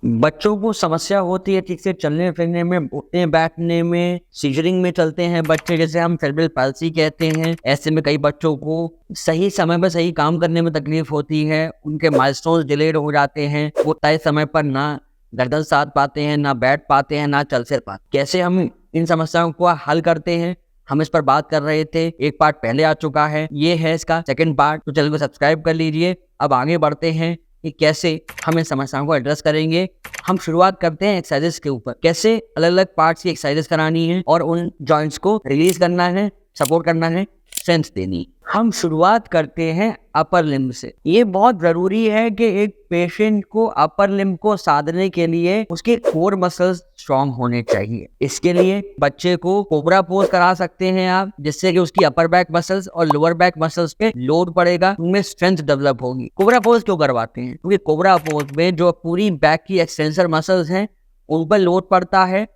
बच्चों को समस्या होती है ठीक से चलने फिरने में, उठने बैठने में, सीजरिंग में चलते हैं बच्चे, जैसे हम सेरेब्रल पाल्सी कहते हैं। ऐसे में कई बच्चों को सही समय पर सही काम करने में तकलीफ होती है, उनके माइलस्टोन्स डिलेड हो जाते हैं, वो तय समय पर ना गर्दन साध पाते हैं, ना बैठ पाते हैं, ना चल फिर पाते। कैसे हम इन समस्याओं को हल करते हैं, हम इस पर बात कर रहे थे। एक पार्ट पहले आ चुका है, ये है इसका सेकंड पार्ट, तो चैनल को सब्सक्राइब कर लीजिए। अब आगे बढ़ते हैं कि कैसे हम इन समस्याओं को एड्रेस करेंगे। हम शुरुआत करते हैं एक्सरसाइजेस के ऊपर, कैसे अलग अलग पार्ट्स की एक्सरसाइजेस करानी है और उन जॉइंट्स को रिलीज करना है, सपोर्ट करना है, स्ट्रेंथ देनी। हम शुरुआत करते हैं अपर लिम्ब से। ये बहुत जरूरी है कि एक पेशेंट को अपर लिम्ब को साधने के लिए उसके कोर मसल्स स्ट्रांग होने चाहिए। इसके लिए बच्चे को कोबरा पोज करा सकते हैं आप, जिससे कि उसकी अपर बैक मसल्स और लोअर बैक मसल्स पे लोड पड़ेगा, उनमें स्ट्रेंथ डेवलप होगी। कोबरा पोज क्यों करवाते हैं? क्योंकि कोबरा पोज में जो पूरी बैक की एक्सटेंसर मसल्स हैं उन पर लोड पड़ता है।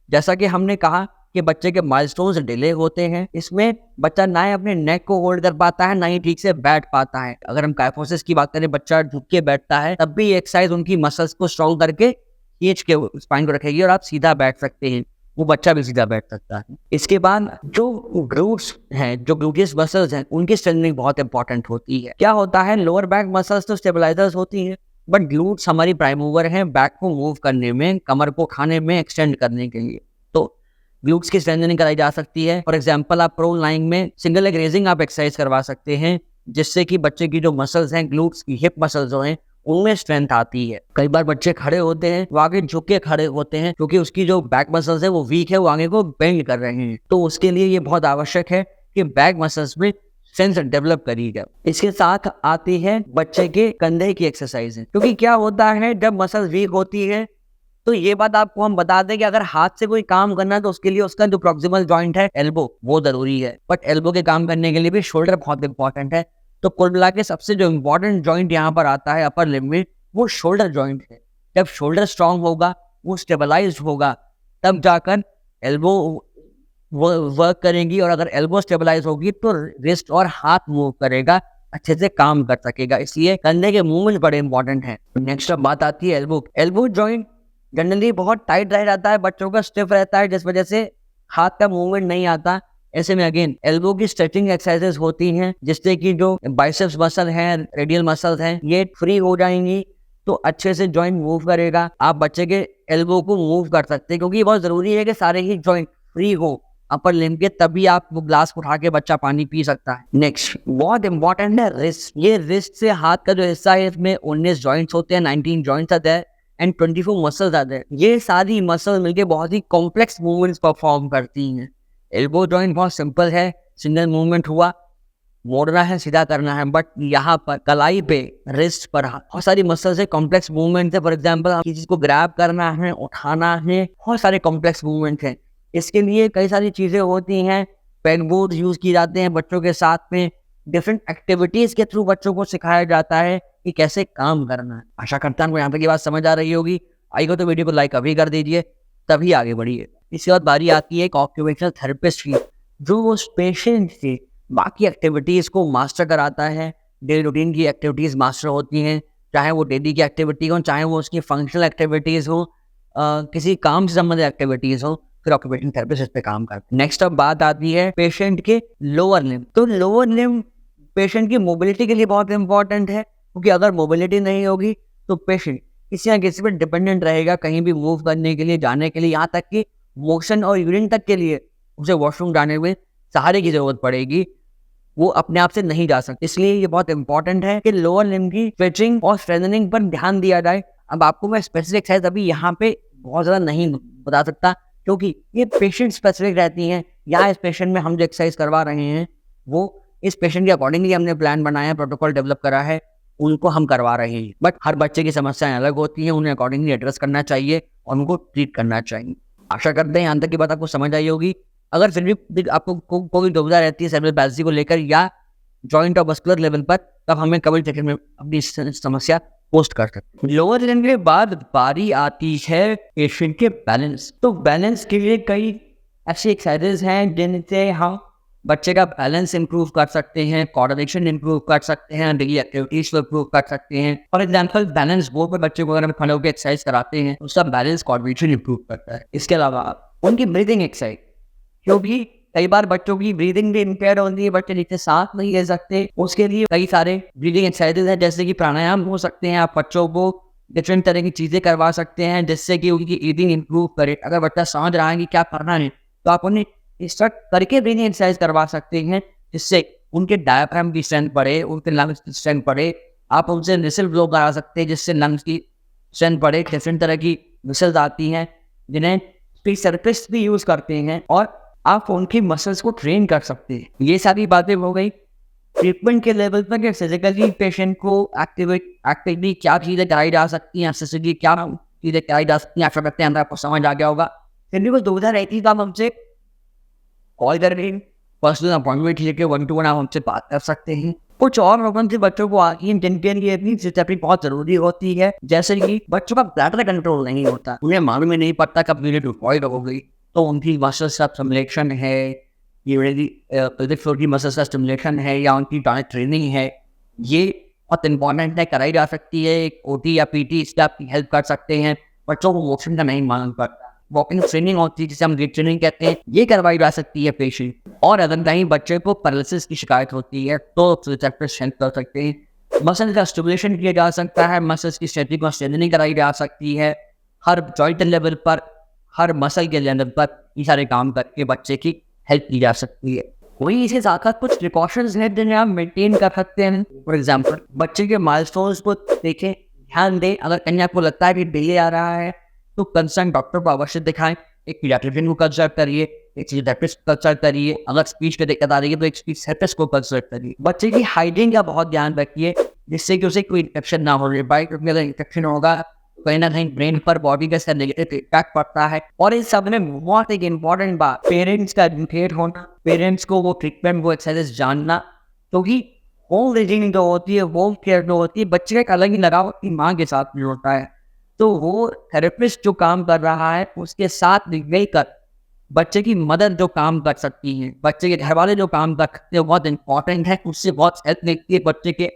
जैसा कि हमने कहा कि बच्चे के माइलस्टोन्स डिले होते हैं, इसमें बच्चा ना ही अपने नेक को होल्ड कर पाता है, ना ही ठीक से बैठ पाता है। अगर हम काइफोसिस की बात करें, बच्चा झुक के बैठता है, तब भी एक्सरसाइज उनकी मसल्स को स्ट्रॉन्ग करके खींच के स्पाइन को रखेगी और आप सीधा बैठ सकते हैं, वो बच्चा भी सीधा बैठ सकता है। इसके बाद जो ग्लूट्स हैं, जो ग्लूटियस मसल्स हैं, उनकी स्ट्रेंथनिंग बहुत इंपॉर्टेंट होती है। क्या होता है, लोअर बैक मसल्स तो स्टेबलाइजर्स होती हैं, बट ग्लूट्स हमारी प्राइम मूवर हैं बैक को मूव करने में, कमर को खाने में, एक्सटेंड करने के लिए। तो ग्लूट्स की स्ट्रेंथनिंग कराई जा सकती है। फॉर एग्जांपल, आप प्रोन लाइंग में सिंगल लेग रेजिंग आप एक्सरसाइज करवा सकते हैं, जिससे कि बच्चे की जो मसल्स हैं, ग्लूट्स की हिप मसल्स जो हैं, उनमें स्ट्रेंथ आती है। कई बार बच्चे खड़े होते हैं, वो आगे झुक के खड़े होते हैं क्योंकि उसकी जो बैक मसल्स है वो वीक है, वो आगे को बेंड कर रहे हैं। तो उसके लिए ये बहुत आवश्यक है कि बैक मसल्स में स्ट्रेंथ डेवलप करी जाए। इसके साथ आती है बच्चे के कंधे की एक्सरसाइज, क्योंकि क्या होता है, जब मसल्स वीक होती है तो ये बात आपको हम बता दें कि अगर हाथ से कोई काम करना है तो उसके लिए उसका जो प्रॉक्सिमल जॉइंट है, एल्बो, वो जरूरी है। बट एल्बो के काम करने के लिए भी शोल्डर बहुत इंपॉर्टेंट है। तो कुल मिला के सबसे जो इम्पोर्टेंट जॉइंट यहाँ पर आता है अपर लिम्ब में, वो शोल्डर जॉइंट है। जब शोल्डर स्ट्रांग होगा, वो स्टेबलाइज होगा, तब जाकर एल्बो वर्क करेंगी, और अगर एल्बो स्टेबलाइज होगी तो रिस्ट और हाथ मूव करेगा, अच्छे से काम कर सकेगा। इसलिए कंधे के मूवमेंट बड़े इंपॉर्टेंट है। नेक्स्ट अब बात आती है एल्बो। एल्बो जॉइंट जनरली बहुत टाइट रह जाता है, बच्चों का स्टिफ रहता है, जिस वजह से हाथ का मूवमेंट नहीं आता। ऐसे में अगेन एल्बो की स्ट्रेचिंग एक्सरसाइजेस होती हैं, जिससे कि जो बाइसेप्स मसल हैं, रेडियल मसल्स हैं, ये फ्री हो जाएंगी, तो अच्छे से जॉइंट मूव करेगा। आप बच्चे के एल्बो को मूव कर सकते हैं, क्योंकि ये बहुत जरूरी है कि सारे ही जॉइंट फ्री हो अपर लिम्ब के, तभी आप वो ग्लास उठा के बच्चा पानी पी सकता है। नेक्स्ट बहुत इंपॉर्टेंट है रिस्ट। ये रिस्ट से हाथ का जो हिस्सा है, इसमें 19 जॉइंट्स होते हैं, 19 जॉइंट्स आते हैं एंड 24 मसल्स आते हैं। ये सारी मसल मिलके बहुत ही कॉम्प्लेक्स मूवमेंट्स परफॉर्म करती हैं। एल्बो जॉइंट बहुत सिंपल है, सिंगल मूवमेंट हुआ, मोड़ना है, सीधा करना है। बट यहाँ पर कलाई पे, रिस्ट पर बहुत सारी मसल्स है, कॉम्प्लेक्स मूवमेंट है। फॉर एग्जाम्पल, किसी चीज को ग्रैब करना है, उठाना है, बहुत सारे कॉम्प्लेक्स मूवमेंट है। इसके लिए कई सारी चीजें होती हैं, पेन बोर्ड यूज किए जाते हैं बच्चों के साथ में, डिफरेंट एक्टिविटीज के थ्रू बच्चों को सिखाया जाता है कि कैसे काम करना है। आशा करता हूँ यहाँ तक की बात समझ आ रही होगी। आइए तो वीडियो को लाइक अभी कर दीजिए, तभी आगे बढ़िए। इसके बाद बारी आती है एक ऑक्यूपेशनल थेरेपिस्ट की, जो उस पेशेंट से बाकी एक्टिविटीज को मास्टर कराता है। डेली रूटीन की एक्टिविटीज मास्टर होती हैं, चाहे वो डेली की एक्टिविटी हो, चाहे वो उसकी फंक्शनल एक्टिविटीज हो, किसी काम से संबंधित एक्टिविटीज हो, फिर ऑक्यूपेशनल थेरेपिस्ट इस पे काम करते हैं। नेक्स्ट अब बात आती है पेशेंट के लोअर लिम्ब। तो लोअर लिम्ब पेशेंट की मोबिलिटी के लिए बहुत इंपॉर्टेंट है, क्योंकि अगर मोबिलिटी नहीं होगी तो पेशेंट किसी ना किसी पर डिपेंडेंट रहेगा, कहीं भी मूव करने के लिए, जाने के लिए, यहाँ तक कि मोशन और यूरिन तक के लिए उसे वॉशरूम जाने में सहारे की जरूरत पड़ेगी, वो अपने आप से नहीं जा सकते। इसलिए ये बहुत इंपॉर्टेंट है कि लोअर लिम्ब की स्ट्रेचिंग और स्ट्रेंथनिंग पर ध्यान दिया जाए। अब आपको मैं स्पेसिफिक एक्सरसाइज अभी यहाँ पे बहुत ज़्यादा नहीं बता सकता, क्योंकि ये पेशेंट स्पेसिफिक रहती हैं। यहाँ इस पेशेंट में हम जो एक्सरसाइज करवा रहे हैं, वो इस पेशेंट के अकॉर्डिंगली हमने प्लान बनाया है, प्रोटोकॉल डेवलप करा है, उनको हम करवा रहे हैं। बट हर बच्चे की समस्याएं अलग होती हैं, उन्हें अकॉर्डिंगली एड्रेस करना चाहिए और उनको ट्रीट करना चाहिए। आशा करते हैं यहाँ तक की बात आपको समझ आई होगी। अगर फिर भी आपको कोई दुविधा रहती है सेरेब्रल पैल्सी को लेकर या जॉइंट और मस्कुलर लेवल पर, तब हमें कमेंट सेक्शन में अपनी समस्या पोस्ट कर सकते हैं। लोअर लिम्ब के बाद बारी आती है पेशेंट के बैलेंस। तो बैलेंस के लिए कई ऐसी एक्सरसाइजेज हैं जिनसे हम बच्चे का बैलेंस इंप्रूव कर सकते हैं, कोऑर्डिनेशन इंप्रूव कर सकते हैं, डेली एक्टिविटीज को इंप्रूव कर सकते हैं। फॉर एग्जांपल बैलेंस बोर्ड पर बच्चे को अगर हम खड़े होकर एक्सरसाइज कराते हैं तो उसका बैलेंस कोऑर्डिनेशन इंप्रूव करता है। इसके अलावा उनकी ब्रीदिंग एक्सरसाइज, क्योंकि कई बार बच्चों की ब्रीदिंग भी इम्पेयर होती है, बच्चे नीचे सांस नहीं ले सकते, उसके लिए कई सारे ब्रीदिंग एक्सरसाइजेज हैं, जैसे कि प्राणायाम हो सकते हैं। आप बच्चों को डिफरेंट तरह की चीजें करवा सकते हैं जिससे कि उनकी ब्रीदिंग इंप्रूव करे। अगर बच्चा समझ रहा है कि क्या करना है तो आप उन्हें इंस्ट्रक्ट करके ब्रीदिंग एक्सरसाइज करवा सकते हैं, जिससे उनके डायफ्राम की स्ट्रेंथ बढ़े, उनके लंग्स की स्ट्रेंथ बढ़े। आप उनसे निसल ब्लो करा सकते हैं जिससे लंग्स की स्ट्रेंथ बढ़े। डिफरेंट तरह की मिसल्स आती हैं जिन्हें फिजियोथेरेपिस्ट भी यूज करते हैं और आप उनकी मसल्स को ट्रेन कर सकते हैं। ये सारी बातें हो गई ट्रीटमेंट के लेवल पर कि फिजिकली पेशेंट को एक्टिवली क्या चीज़ें कराई जा सकती हैं, एक्सेसरी क्या चीज़ें कराई जा सकती हैं। आशा करते हैं अंदर आपको समझ आ गया होगा। फिर भी कोई दुविधा रहती तो आप हमसे कॉल कर रहे हैं, पर्सनल अपॉइंटमेंट लेके 1-to-1 आप हमसे बात कर सकते हैं। कुछ और प्रॉब्लम से बच्चों को आती है जिनके लिए भी फिजियोथेरेपी बहुत जरूरी होती है, जैसे कि बच्चों का ब्लड कंट्रोल नहीं होता, उन्हें मालूम ही नहीं पड़ता कब यूनिट डिप्लॉयड हो गई, तो उनकी मसल का स्टिमुलेशन है, ये मसल का स्टिमुलेशन है या उनकी टॉनिक ट्रेनिंग है, ये बहुत इंपॉर्टेंट है, कराई जा सकती है। एक ओटी या पीटी इससे आपकी हेल्प कर सकते हैं। बच्चों को मोशन का नहीं मालूम पड़ता, वॉकिंग ट्रेनिंग होती है जिसे हम वेट ट्रेनिंग कहते हैं, ये करवाई जा सकती है पेशेंट। और अगर कहीं बच्चे को पैरालिसिस की शिकायत होती है तो फिजियोथेरेपिस्ट हेल्प कर सकते हैं। मसल का स्टिमुलेशन किया जा सकता है, मसल्स की स्ट्रेचिंग और स्ट्रेंथनिंग कराई जा सकती है। हर जॉइंट लेवल पर, हर मसल के लेवल पर ये सारे काम करके बच्चे की हेल्प की जा सकती है। वही इसके साथ साथ कुछ प्रिकॉशंस हैं जिन्हें आप मेंटेन कर सकते हैं। फॉर एग्जांपल बच्चे के माइलस्टोन्स को देखें, ध्यान दें। अगर कहीं आपको लगता है कि डिले आ रहा है तो कंसर्न डॉक्टर को अवश्य दिखाएं। एक पीडियाट्रिशियन को कंसल्ट करिए, एक फिजियोथेरेपिस्ट को कंसल्ट करिए। अगर स्पीच की दिक्कत आ रही है तो एक स्पीच थेरेपिस्ट को कंसल्ट करिए। बच्चे की हाइजीन का बहुत ध्यान रखिए जिससे कि उसे कोई इन्फेक्शन ना हो। क्योंकि अगर इन्फेक्शन होगा कहीं ना कहीं ब्रेन पर, बॉडी का नेगेटिव इम्पैक्ट पड़ता है। और इस सब में बहुत एक इम्पॉर्टेंट बात, पेरेंट्स का एजुकेट होना, पेरेंट्स को वो ट्रीटमेंट, वो एक्सरसाइज जानना। क्योंकि होम रेजिंग जो होती है, होम केयर जो होती है, बच्चे का एक अलग ही लगाव अपनी माँ के साथ भी होता है। तो वो थेरेपिस्ट जो काम कर रहा है उसके साथ मिलकर बच्चे की मदद जो काम कर सकती है, बच्चे के घर वाले जो काम कर सकते हैं, बहुत इंपॉर्टेंट है। उससे बहुत हेल्प मिलती है बच्चे के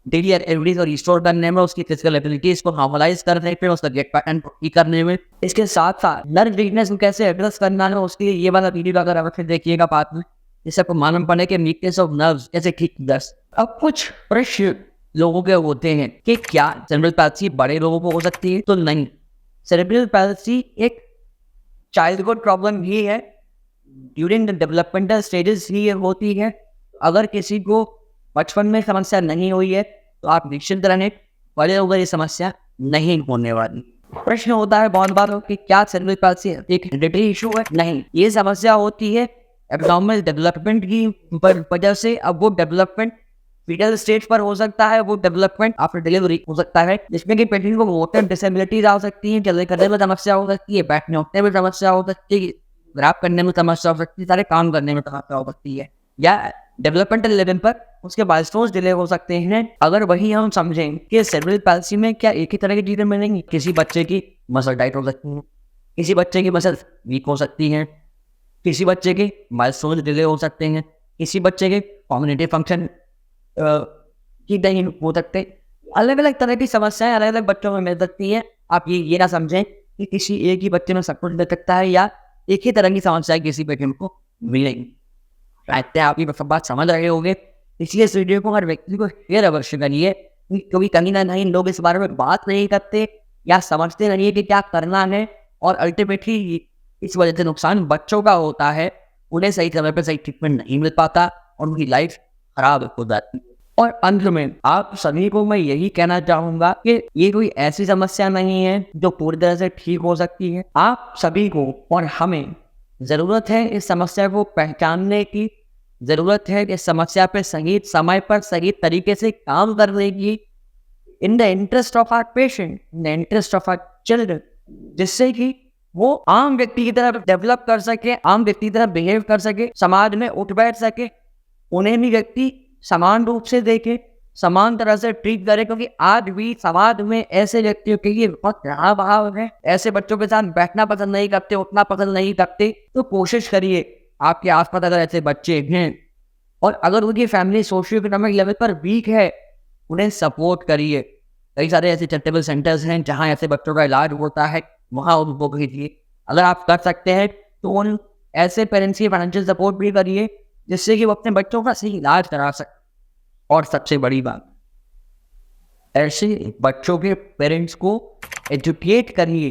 डेली एक्टिविटीज और रिस्टोर करने में, उसकी फिजिकल एबिलिटीज को नॉर्मलाइज करने में, उसका गेट पैटर्न ठीक करने में। इसके साथ साथ नर्व वीकनेस को कैसे एड्रेस करना है उसके लिए ये वाला वीडियो अगर आप फिर देखिएगा बाद में, जिससे आपको मालूम पड़े कि वीकनेस ऑफ नर्व्स कैसे ठीक दर्ज। अब कुछ प्रश्न लोगों के होते हैं कि क्या सेरेब्रल पैल्सी बड़े लोगों को हो सकती है? तो नहीं, सेरेब्रल पैल्सी एक चाइल्डहुड प्रॉब्लम ही है, ड्यूरिंग द डेवलपमेंटल स्टेजेस ही होती है। अगर किसी को बचपन में समस्या नहीं हुई है तो आप निश्चित रहें बड़े होकर ये समस्या नहीं होने वाली। प्रश्न होता है बहुत बार कि क्या सेरेब्रल पैल्सी एक हेरिडिटरी इशू है? नहीं, ये समस्या होती है एब्नॉर्मल डेवलपमेंट की वजह से। अब वो डेवलपमेंट फीटल स्टेज पर हो सकता है, वो डेवलपमेंट आफ्टर डिलीवरी हो सकता है, जिसमें कि पेशेंट को मोटर डिसेबिलिटीज आ सकती है, चलने करने में समस्या हो सकती है, बैठने उठने में समस्या हो सकती है, ग्रैब करने में समस्या हो सकती है, सारे काम करने में समस्या हो सकती है, या डेवलपमेंटल लेवल पर उसके माइलस्टोन्स डिले हो सकते हैं। अगर वही हम समझें कि सेरेब्रल पैल्सी में क्या एक ही तरह की चीजें मिलेंगी, किसी बच्चे की मसल टाइट हो सकती है, किसी बच्चे की मसल वीक हो सकती है, किसी बच्चे के माइलस्टोन्स डिले हो सकते हैं, किसी बच्चे के कॉग्निटिव फंक्शन की नहीं हो सकते। अलग अलग तरह की समस्याएं अलग अलग बच्चों में मिल सकती हैं। आप ये ना समझें कि किसी एक ही बच्चे में सब कुछ मिल सकता है या एक ही तरह की समस्याएं किसी बच्चे को मिलेंगी। शायद आप ये सब बात समझ रहे होंगे, इसलिए इस वीडियो को हर व्यक्ति को शेयर अवश्य करिए, क्योंकि कहीं ना कहीं लोग इस बारे में बात नहीं करते या समझते नहीं है कि क्या करना है, और अल्टीमेटली इस वजह से नुकसान बच्चों का होता है। उन्हें सही समय पर सही ट्रीटमेंट नहीं मिल पाता और उनकी लाइफ खराब हो जाती है। और अंत में आप सभी को मैं यही कहना चाहूंगा कि ये कोई ऐसी समस्या नहीं है जो पूरी तरह से ठीक हो सकती है। आप सभी को और हमें जरूरत है इस समस्या को पहचानने की, जरूरत है इस समस्या पे सही समय पर सही तरीके से काम करने की, in the interest of our patient, in the interest of our children, जिससे कि वो आम व्यक्ति की तरह डेवलप कर सके, आम व्यक्ति की तरह बिहेव कर सके, समाज में उठ बैठ सके, उन्हें भी व्यक्ति समान रूप से देखे, समान तरह से ट्रीट करे। क्योंकि आज भी समाज में ऐसे व्यक्तियों के लिए बहुत खराब भाव है, ऐसे बच्चों के साथ बैठना पसंद नहीं करते, उठना पसंद नहीं करते। तो कोशिश करिए आपके आसपास अगर ऐसे बच्चे हैं और अगर उनकी फैमिली सोशियो इकोनॉमिक लेवल पर वीक है, उन्हें सपोर्ट करिए। कई सारे ऐसे चैरिटेबल सेंटर्स हैं जहाँ ऐसे बच्चों का इलाज होता है, वहाँ उनको भेजिए। अगर आप कर सकते हैं तो उन ऐसे पेरेंट्स की फाइनेंशियल सपोर्ट भी करिए जिससे कि वो अपने बच्चों का सही इलाज करा सकें। और सबसे बड़ी बात, ऐसे बच्चों के पेरेंट्स को एजुकेट करिए,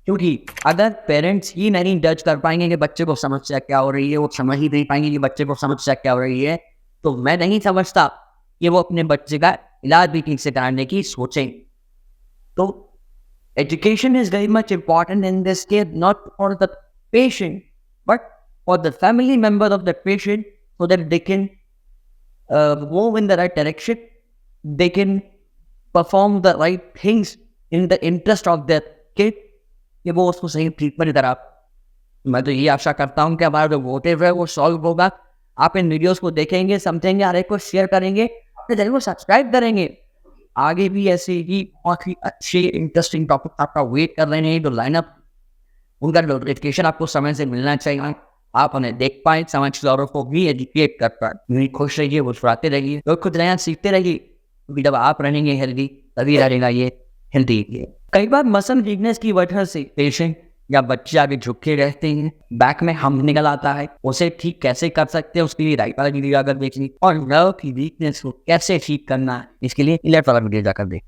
क्योंकि अगर पेरेंट्स ही नहीं जज कर पाएंगे कि बच्चे को समस्या क्या हो रही है, वो समझ ही नहीं पाएंगे कि बच्चे को समस्या क्या हो रही है, तो मैं नहीं समझता कि वो अपने बच्चे का इलाज भी ठीक से कराने की सोचें। तो education is very much important in this case, not for the patient, but for the family member of the patient, so that they can move in the right direction. They can perform the right things in the interest of their kid, कि वो उसको सही treatment करा। मैं तो यही आशा करता हूँ कि हमारा जो मोटिव है वो सॉल्व होगा। आप इन वीडियोस को देखेंगे, समझेंगे, हर एक को शेयर करेंगे, अपने चैनल को सब्सक्राइब करेंगे। आगे भी ऐसे ही बहुत ही अच्छे इंटरेस्टिंग टॉपिक आपका वेट कर रहे हैं। तो लाइनअप उनका नोटिफिकेशन आपको समय से मिलना चाहिए, आप उन्हें देख पाए, समझ औरों को भी एजुकेट कर पाए। खुश रहिए, मुस्कुराते रहिए, तो कुछ नया सीखते रहिए, क्योंकि जब आप रहेंगे हेल्दी तभी रहेगा ये हेल्दी। कई बार मसल वीकनेस की वजह से पेशेंट या बच्चे आगे झुके रहते हैं, बैक में हम निकल आता है, उसे ठीक कैसे कर सकते हैं उसके लिए राइट वाला वीडियो जाकर देखिए, और नर्व की वीकनेस को कैसे ठीक करना है इसके लिए लेफ्ट वाला वीडियो जाकर देखिए।